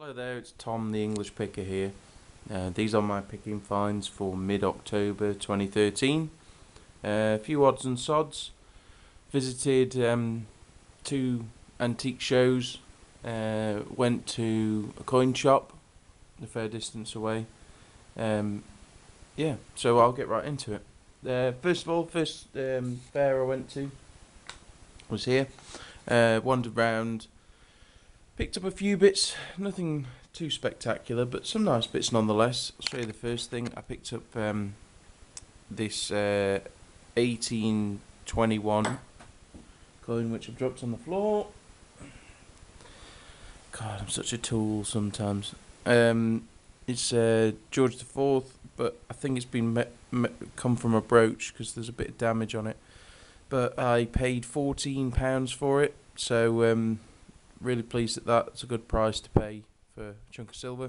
Hello there, it's Tom the English Picker here. These are my picking finds for mid-October 2013. A few odds and sods. Visited two antique shows. Went to a coin shop a fair distance away. Yeah, so I'll get right into it. First of all, first fair I went to was here. Wandered round. Picked up a few bits, nothing too spectacular, but some nice bits nonetheless. I'll show you the first thing. I picked up this 1821 coin, which I've dropped on the floor. God, I'm such a tool sometimes. It's George the Fourth, but I think it's been come from a brooch because there's a bit of damage on it. But I paid £14 for it, so really pleased at that. It's a good price to pay for a chunk of silver.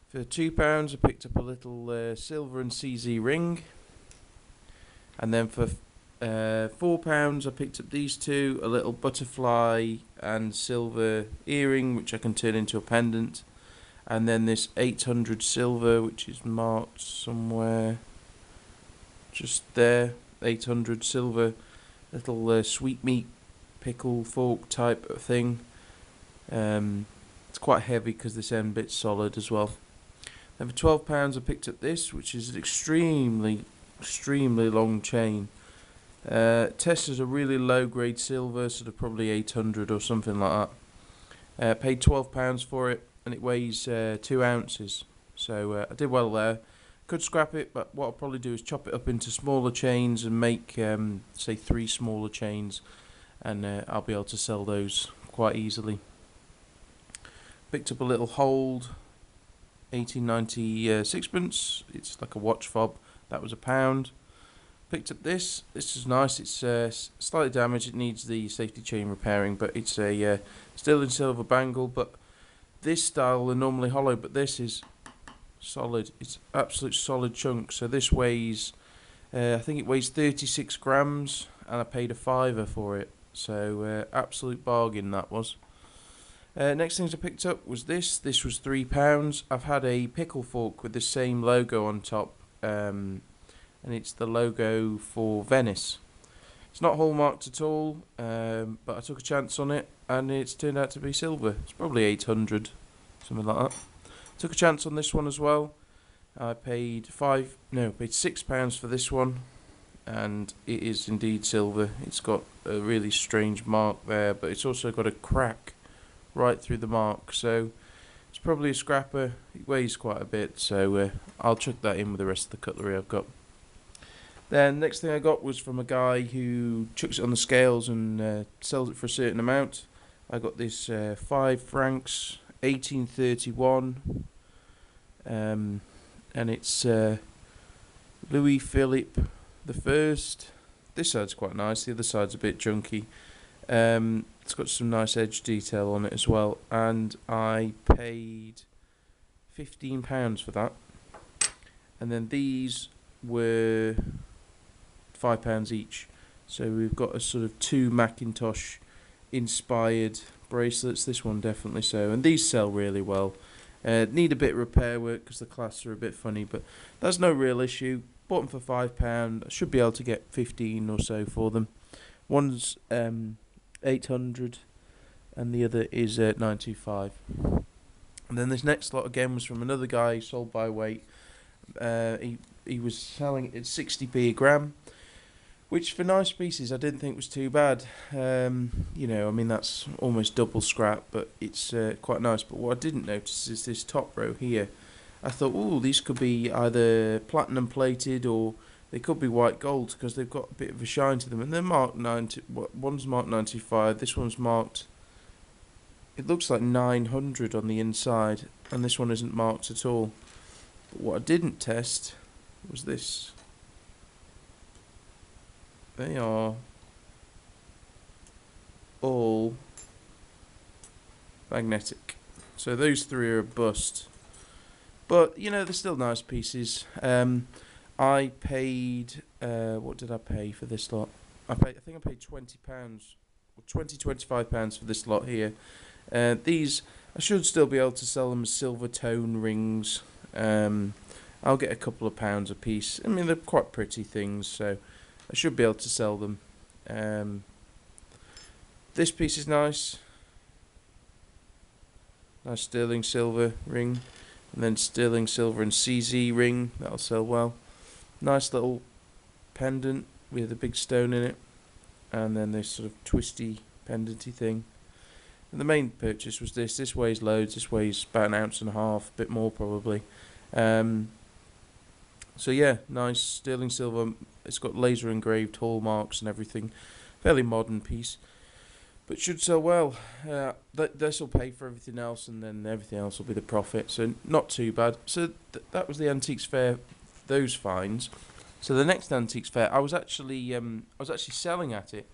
For £2 I picked up a little silver and CZ ring. And then for £4 I picked up these two, a little butterfly and silver earring which I can turn into a pendant. And then this 800 silver which is marked somewhere just there, 800 silver, little sweetmeat pickle fork type of thing. It's quite heavy because this end bit's solid as well. Then for £12 I picked up this, which is an extremely long chain. Tested a really low grade silver, sort of probably 800 or something like that. Paid £12 for it, and it weighs 2 ounces. So I did well there. Could scrap it, but what I'll probably do is chop it up into smaller chains and make say 3 smaller chains, and I'll be able to sell those quite easily. Picked up a little Hold 1890 sixpence. It's like a watch fob. That was £1. Picked up this. This is nice. It's slightly damaged. It needs the safety chain repairing, but it's a still in silver bangle. But this style are normally hollow, but this is solid. It's absolute solid chunk. So this weighs, I think it weighs 36 grams, and I paid £5 for it. So absolute bargain that was. Next things I picked up was this. This was £3. I've had a pickle fork with the same logo on top, and it's the logo for Venice. It's not hallmarked at all, but I took a chance on it, and it's turned out to be silver. It's probably 800, something like that. Took a chance on this one as well. I paid £6 for this one, and it is indeed silver. It's got a really strange mark there, but it's also got a crack right through the mark, so it's probably a scrapper. It weighs quite a bit, so I'll chuck that in with the rest of the cutlery I've got. Then next thing I got was from a guy who chucks it on the scales and sells it for a certain amount. I got this 5 francs 1831, and it's Louis Philippe the First. This side's quite nice, the other side's a bit junky. It's got some nice edge detail on it as well, and I paid £15 for that. And then these were £5 each. So we've got a sort of 2 Macintosh inspired bracelets, this one definitely so, and these sell really well. Need a bit of repair work because the clasps are a bit funny, but that's no real issue. Bought them for £5. I should be able to get 15 or so for them. One's 800 and the other is 925. And then this next lot again was from another guy, sold by weight. He was selling it at 60p a gram, which for nice pieces I didn't think was too bad. I mean that's almost double scrap, but it's quite nice. But what I didn't notice is this top row here. I thought, ooh, these could be either platinum plated or they could be white gold because they've got a bit of a shine to them. And they're marked 90. One's marked 95. This one's marked. It looks like 900 on the inside, and this one isn't marked at all. But what I didn't test was this. They are all magnetic. So those 3 are a bust. But, they're still nice pieces. I paid, what did I pay for this lot? I think I paid £20, or £25 for this lot here. These I should still be able to sell them as silver tone rings. I'll get a couple of pounds a piece. I mean, they're quite pretty things, so I should be able to sell them. This piece is nice. Nice sterling silver ring. And then sterling silver and CZ ring. That'll sell well. Nice little pendant with a big stone in it. And then this sort of twisty pendanty thing. And the main purchase was this. This weighs loads. This weighs about 1.5 ounces, a bit more probably. So yeah, nice sterling silver. It's got laser engraved hallmarks and everything. Fairly modern piece, but should sell well. This will pay for everything else, and then everything else will be the profit. So not too bad. So that was the antiques fair. Those finds. So the next antiques fair, I was actually selling at it,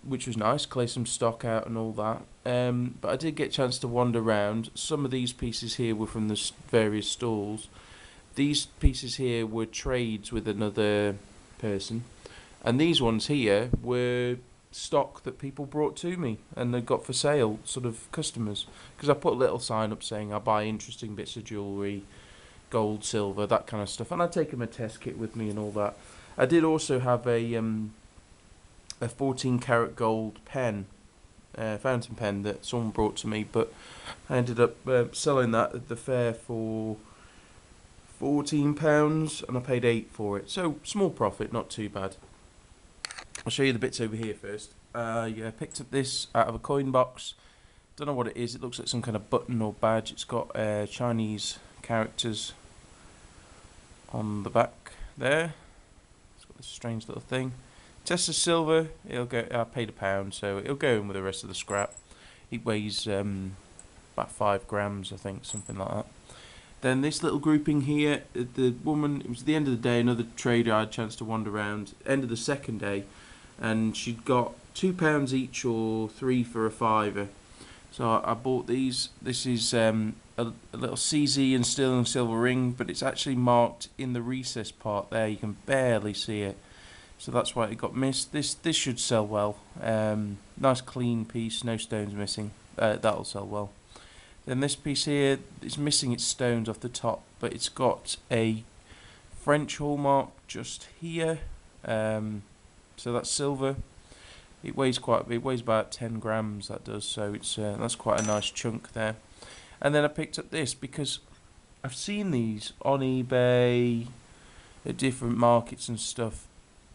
which was nice. Clear some stock out and all that. But I did get a chance to wander around. Some of these pieces here were from the various stalls. These pieces here were trades with another person, and these ones here were stock that people brought to me and they got for sale, sort of customers. Because I put a little sign up saying I buy interesting bits of jewellery, gold, silver, that kind of stuff, and I'd taken a test kit with me and all that. I did also have a 14 karat gold pen, fountain pen that someone brought to me, but I ended up selling that at the fair for £14, and I paid £8 for it. So small profit, not too bad. I'll show you the bits over here first. Yeah, picked up this out of a coin box. Don't know what it is. It looks like some kind of button or badge. It's got Chinese characters on the back there. It's got this strange little thing. Test of silver. It'll go. I paid £1, so it'll go in with the rest of the scrap. It weighs about 5 grams, I think, something like that. Then this little grouping here, the woman, it was the end of the day, another trader I had a chance to wander around, end of the second day, and she'd got £2 each or 3 for a £5. So I bought these. This is a little CZ and sterling silver ring, but it's actually marked in the recess part there. You can barely see it. So that's why it got missed. This should sell well. Nice clean piece, no stones missing. That'll sell well. Then this piece here is missing its stones off the top, but it's got a French hallmark just here. So that's silver. It weighs about 10 grams. That does. So it's that's quite a nice chunk there. And then I picked up this because I've seen these on eBay at different markets and stuff,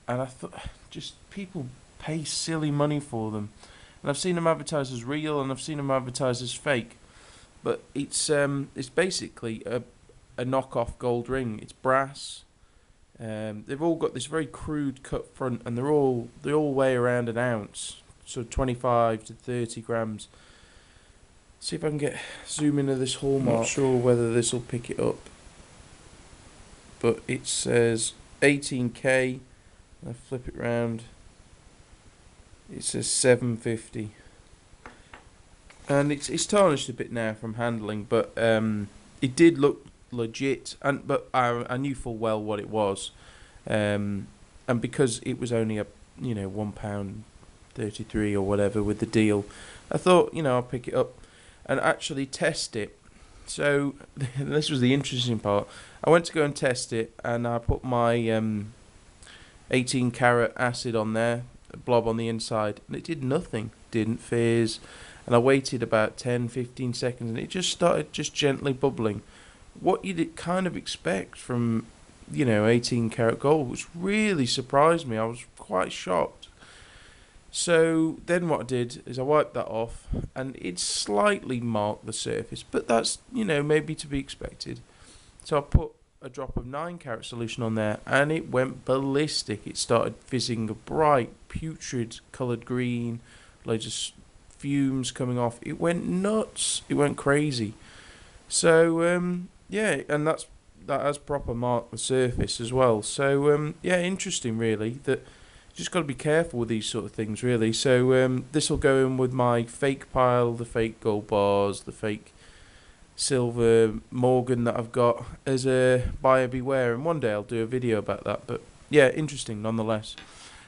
and I thought just people pay silly money for them. And I've seen them advertised as real, and I've seen them advertised as fake. But it's basically a knockoff gold ring. It's brass. They've all got this very crude cut front, and they all weigh around 1 ounce, so 25 to 30 grams. See if I can zoom into this hallmark. Not sure whether this will pick it up, but it says 18K. I flip it round. It says 750. And it's tarnished a bit now from handling, but it did look legit, but I knew full well what it was, and because it was only a £1.33 or whatever with the deal, I thought I'll pick it up and actually test it. So this was the interesting part. I went to go and test it, and I put my 18 karat acid on there, a blob on the inside, and it did nothing, didn't fizz. And I waited about 10-15 seconds, and it just started gently bubbling. What you'd kind of expect from 18 karat gold, which really surprised me. I was quite shocked. So then what I did is I wiped that off, and it slightly marked the surface, but that's maybe to be expected. So I put a drop of 9 karat solution on there, and it went ballistic. It started fizzing a bright putrid coloured green, loads of fumes coming off. It went nuts. It went crazy. So yeah, and that has proper marked the surface as well. So yeah, interesting really. That you just got to be careful with these sort of things really. So this will go in with my fake pile, the fake gold bars, the fake silver Morgan that I've got as a buyer beware, and one day I'll do a video about that. But yeah, interesting nonetheless.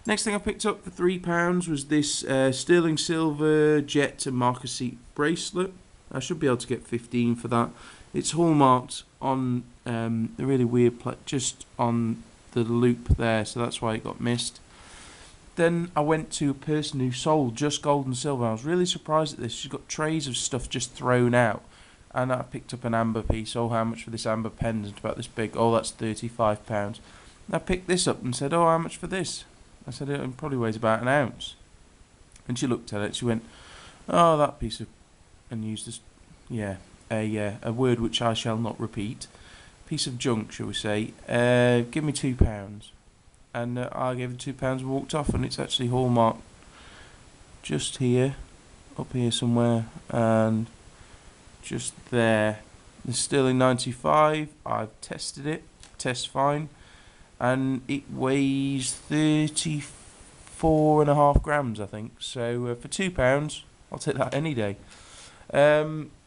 Next thing I picked up for £3 was this sterling silver jet and marker seat bracelet. I should be able to get 15 for that. It's hallmarked on a really weird just on the loop there, so that's why it got missed. Then I went to a person who sold just gold and silver. I was really surprised at this. She's got trays of stuff just thrown out. And I picked up an amber piece. Oh, how much for this amber pendant about this big? Oh, that's £35. I picked this up and said, oh, how much for this? I said, it probably weighs about an ounce. And she looked at it. She went, oh, that piece of... And used this, a word which I shall not repeat. Piece of junk, shall we say. Give me £2. And I gave her £2 and walked off. And it's actually hallmarked just here, up here somewhere, and just there. It's still in 95. I've tested it. Test fine. And it weighs 34.5 grams, I think. So for £2, I'll take that any day.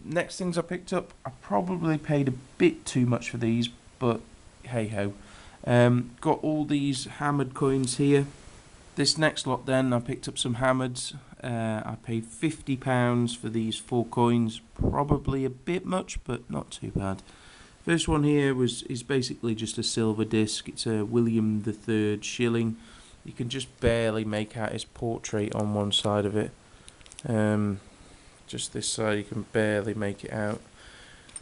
Next things I picked up, I probably paid a bit too much for these, but hey ho. Got all these hammered coins here. This next lot then, I picked up some hammers. I paid £50 for these 4 coins. Probably a bit much, but not too bad. First one here is basically just a silver disc. It's a William III shilling. You can just barely make out his portrait on one side of it. Just this side you can barely make it out.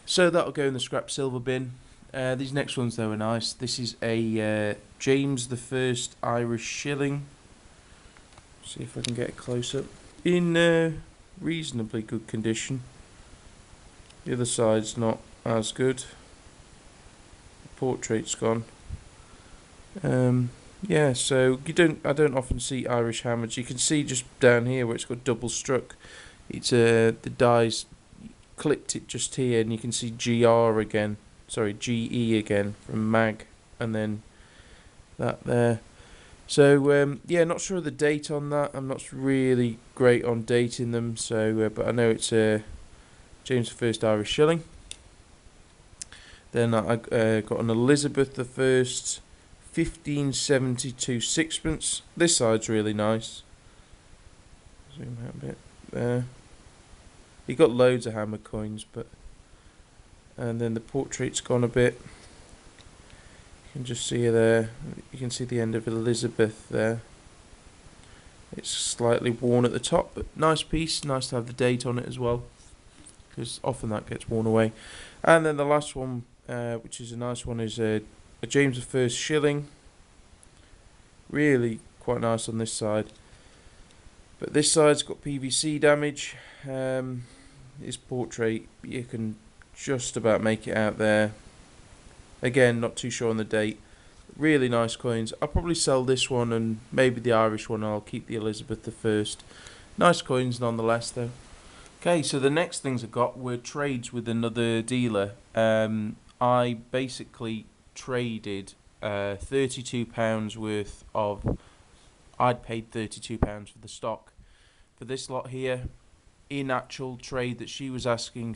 So that'll go in the scrap silver bin. These next ones though are nice. This is a James I Irish shilling. See if I can get a close up. In reasonably good condition. The other side's not as good. The portrait's gone. Yeah, so I don't often see Irish hammers. You can see just down here where it's got double struck. It's the dies clipped it just here, and you can see GE again from mag, and then that there. So yeah, not sure of the date on that. I'm not really great on dating them. So, but I know it's a James I Irish shilling. Then I got an Elizabeth I 1572 sixpence. This side's really nice. Zoom out a bit there. You got loads of hammer coins, and then the portrait's gone a bit. You can just see her there. You can see the end of Elizabeth there. It's slightly worn at the top, but nice piece. Nice to have the date on it as well, because often that gets worn away. And then the last one, which is a nice one, is a James I shilling. Really quite nice on this side. But this side's got PVC damage. His portrait, you can just about make it out there. Again, not too sure on the date. Really nice coins. I'll probably sell this one and maybe the Irish one. I'll keep the Elizabeth I. Nice coins nonetheless though. Okay, so the next things I got were trades with another dealer. I basically traded £32 worth of... I'd paid £32 for the stock. For this lot here, in actual trade that she was asking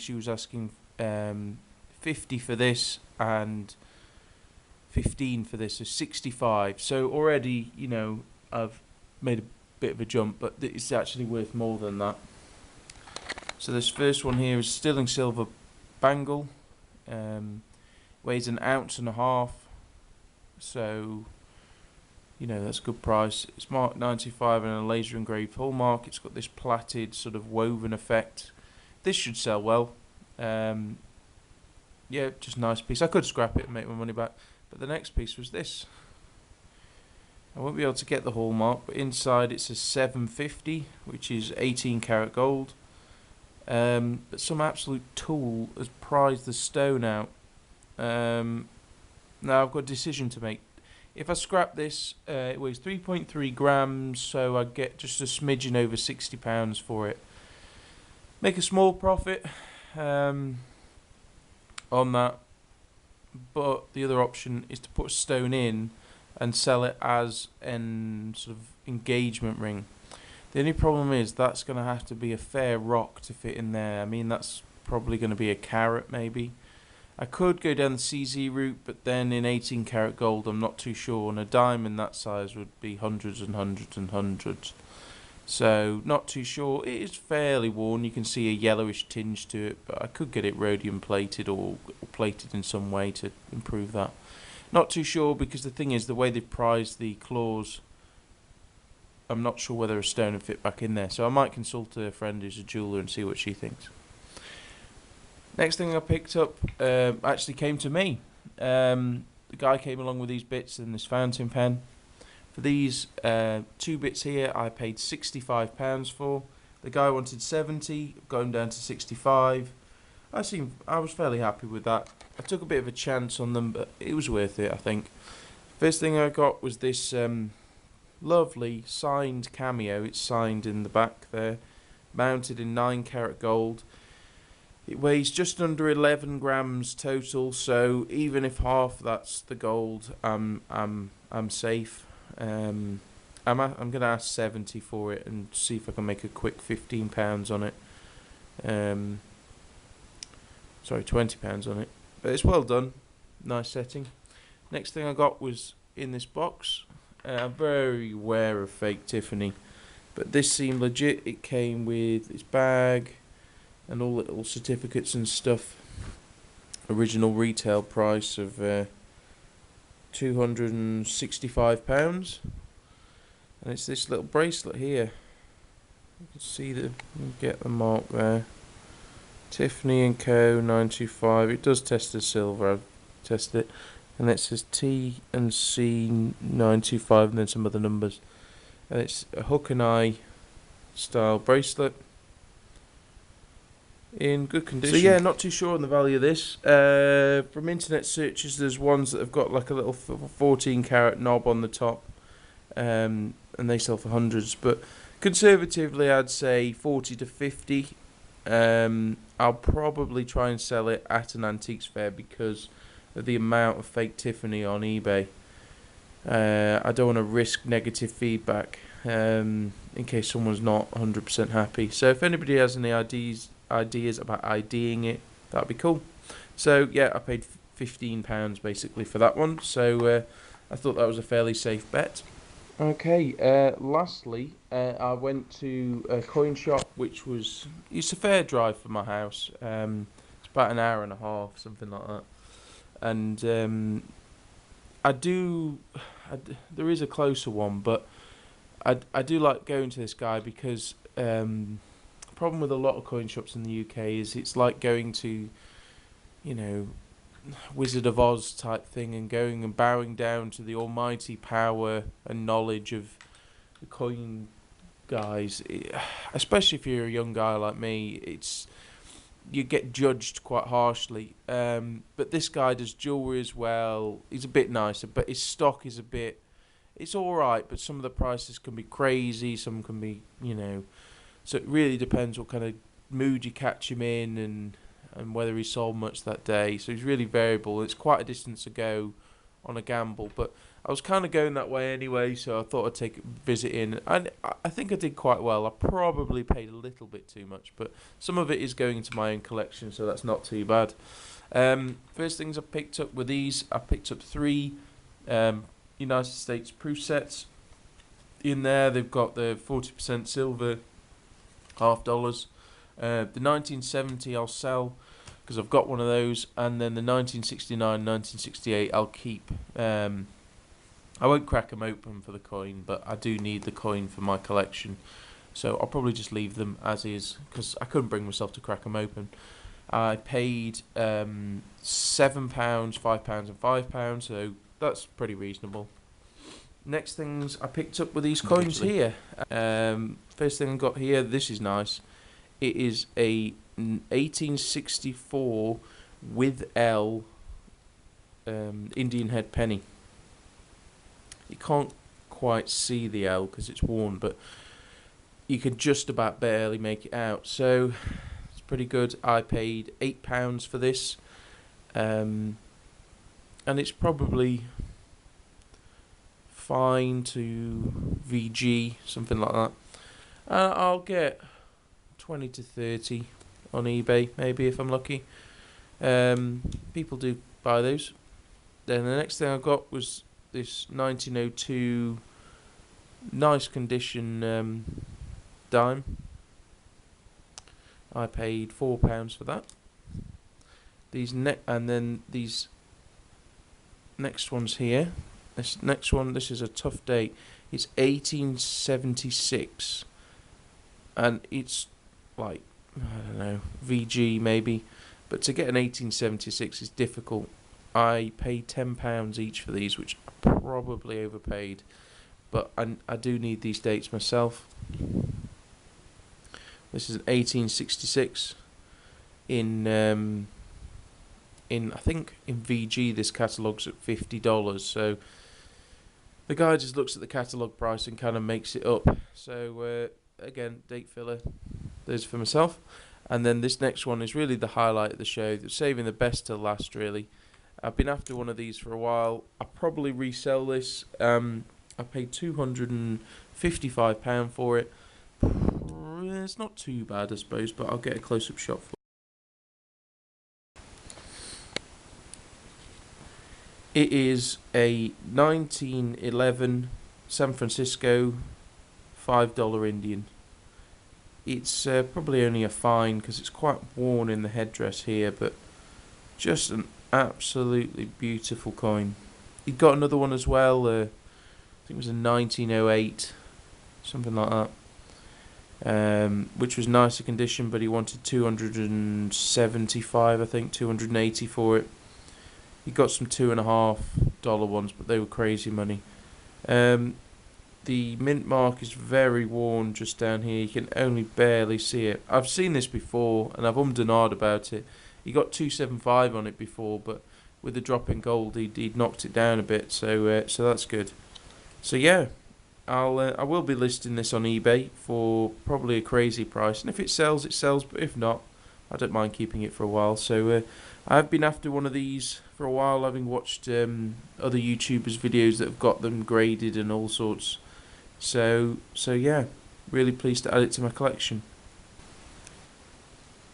50 for this and 15 for this, so 65. So already, you know, I've made a bit of a jump, but it's actually worth more than that. So this first one here is sterling silver bangle. Weighs 1.5 ounces. So, you know, that's a good price. It's marked 95 and a laser engraved hallmark. It's got this plaited sort of woven effect. This should sell well. Yeah, just a nice piece. I could scrap it and make my money back. But the next piece was this. I won't be able to get the hallmark, but inside it's a 750, which is 18 karat gold. But some absolute tool has prized the stone out. Now I've got a decision to make. If I scrap this, it weighs 3.3 grams, so I get just a smidgen over £60 for it. Make a small profit on that, but the other option is to put a stone in and sell it as an sort of engagement ring. The only problem is that's going to have to be a fair rock to fit in there. I mean, that's probably going to be a carat maybe. I could go down the CZ route, but then in 18 karat gold I'm not too sure, and a diamond that size would be hundreds and hundreds and hundreds. So not too sure. It is fairly worn. You can see a yellowish tinge to it, but I could get it rhodium plated or plated in some way to improve that. Not too sure, because the thing is, the way they've prized the claws, I'm not sure whether a stone would fit back in there. So I might consult a friend who's a jeweller and see what she thinks. Next thing I picked up actually came to me. The guy came along with these bits and this fountain pen. For these 2 bits here, I paid £65 for. The guy wanted 70, got him down to 65. I was fairly happy with that. I took a bit of a chance on them, but it was worth it, I think. First thing I got was this lovely signed cameo. It's signed in the back there, mounted in 9 carat gold. It weighs just under 11 grams total, so even if half that's the gold, I'm safe. I'm going to ask 70 for it and see if I can make a quick £15 on it. Sorry, £20 on it. But it's well done. Nice setting. Next thing I got was in this box. I'm very aware of fake Tiffany, but this seemed legit. It came with its bag and all little certificates and stuff. Original retail price of £265, and it's this little bracelet here. You can see you get the mark there. Tiffany and Co. 925. It does test as silver. I've tested it, and it says T and C 925, and then some other numbers. And it's a hook and eye style bracelet in good condition. So yeah, not too sure on the value of this. From internet searches, there's ones that have got like a little 14 carat knob on the top, and they sell for hundreds. But conservatively, I'd say 40 to 50. I'll probably try and sell it at an antiques fair because of the amount of fake Tiffany on eBay. I don't want to risk negative feedback in case someone's not 100% happy. So if anybody has any ideas about IDing it, that'd be cool. So yeah, I paid £15 basically for that one. So I thought that was a fairly safe bet. Okay, lastly, I went to a coin shop, which it's a fair drive from my house. It's about an hour and a half, something like that. And there is a closer one, but I do like going to this guy because the problem with a lot of coin shops in the UK is it's like going to, Wizard of Oz type thing, and going and bowing down to the almighty power and knowledge of the coin guys. Especially if you're a young guy like me, you get judged quite harshly. But this guy does jewellery as well. He's a bit nicer, but his stock is it's alright, but some of the prices can be crazy, some can be, so it really depends what kind of mood you catch him in and whether he sold much that day. So he's really variable. It's quite a distance to go on a gamble, but I was kind of going that way anyway, so I thought I'd take a visit in. And I think I did quite well. I probably paid a little bit too much, but some of it is going into my own collection, so that's not too bad. First things I picked up were these. I picked up 3 United States proof sets. In there, they've got the 40% silver, $half. The 1970 I'll sell because I've got one of those, and then the 1969, 1968 I'll keep. I won't crack them open for the coin, but I do need the coin for my collection, so I'll probably just leave them as is because I couldn't bring myself to crack them open. I paid £7, £5 and £5, so that's pretty reasonable. Next things I picked up were these coins here. First thing I got here, this is nice. It is a 1864 with L Indian head penny. You can't quite see the L because it's worn, but you can just about barely make it out. So it's pretty good. I paid £8 for this, and it's probably fine to VG, something like that. I'll get 20 to 30 on eBay, maybe, if I'm lucky. People do buy those. Then the next thing I got was this 1902 nice condition dime. I paid £4 for that. And then these next ones here. This next one, this is a tough date. It's 1876, and it's like, I don't know, VG maybe, but to get an 1876 is difficult. I paid £10 each for these, which I probably overpaid, but I do need these dates myself. This is an 1866 in I think in VG this catalogue's at $50, so the guy just looks at the catalogue price and kind of makes it up. So again, date filler, those for myself. And then this next one is really the highlight of the show. They're saving the best till last, really. I've been after one of these for a while. I'll probably resell this. I paid £255 for it. It's not too bad, I suppose, but I'll get a close-up shot for it. It is a 1911 San Francisco $5 Indian. It's probably only a fine because it's quite worn in the headdress here, but just an absolutely beautiful coin. He got another one as well, I think it was a 1908, something like that, which was nicer condition, but he wanted 275, I think, 280 for it. He got some $2.50 ones, but they were crazy money. The mint mark is very worn just down here. You can only barely see it. I've seen this before, and I've ummed and ahed about it. He got 275 on it before, but with the drop in gold, he'd knocked it down a bit. So that's good. So yeah, I will be listing this on eBay for probably a crazy price, and if it sells, it sells. But if not, I don't mind keeping it for a while. So I've been after one of these for a while, having watched other YouTubers' videos that have got them graded and all sorts. So yeah, really pleased to add it to my collection.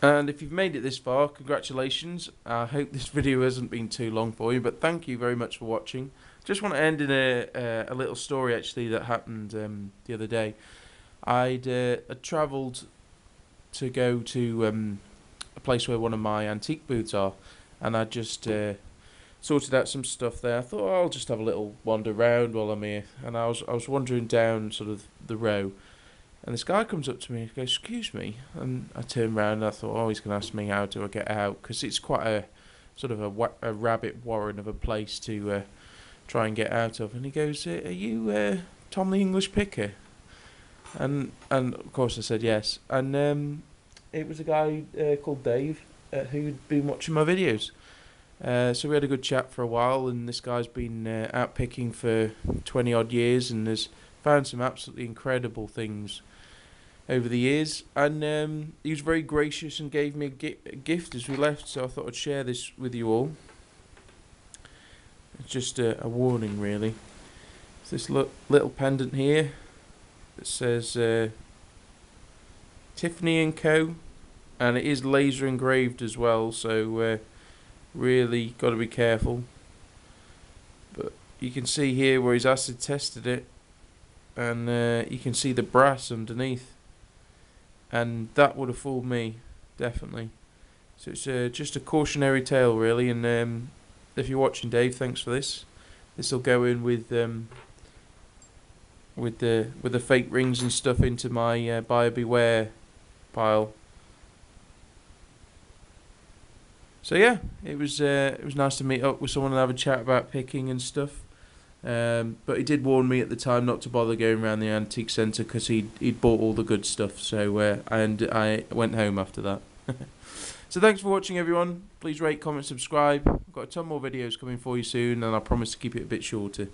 And if you've made it this far, congratulations. I hope this video hasn't been too long for you, but thank you very much for watching. Just want to end in a little story actually that happened the other day. I'd travelled to go to a place where one of my antique booths are, and I just sorted out some stuff there. I thought, oh, I'll just have a little wander around while I'm here, and I was wandering down sort of the row, and this guy comes up to me and goes, "Excuse me," and I turned around and I thought, oh, he's going to ask me how do I get out, because it's quite a sort of a rabbit warren of a place to try and get out of. And he goes, "Are you Tom the English Picker?" And of course I said yes, and it was a guy called Dave who'd been watching my videos. So we had a good chat for a while, and this guy's been out picking for 20 odd years and has found some absolutely incredible things over the years, and he was very gracious and gave me a gift as we left, so I thought I'd share this with you all. It's just a warning, really. It's this little pendant here that says Tiffany and Co, and it is laser engraved as well, so really got to be careful. But you can see here where he's acid tested it, and you can see the brass underneath, and that would have fooled me, definitely. So it's just a cautionary tale, really. And if you're watching, Dave, thanks for this. This will go in with the fake rings and stuff into my buyer beware pile. So yeah, it was nice to meet up with someone and have a chat about picking and stuff. But he did warn me at the time not to bother going around the antique centre because he'd bought all the good stuff. So I went home after that. So thanks for watching, everyone. Please rate, comment, subscribe. I've got a ton more videos coming for you soon, and I promise to keep it a bit shorter.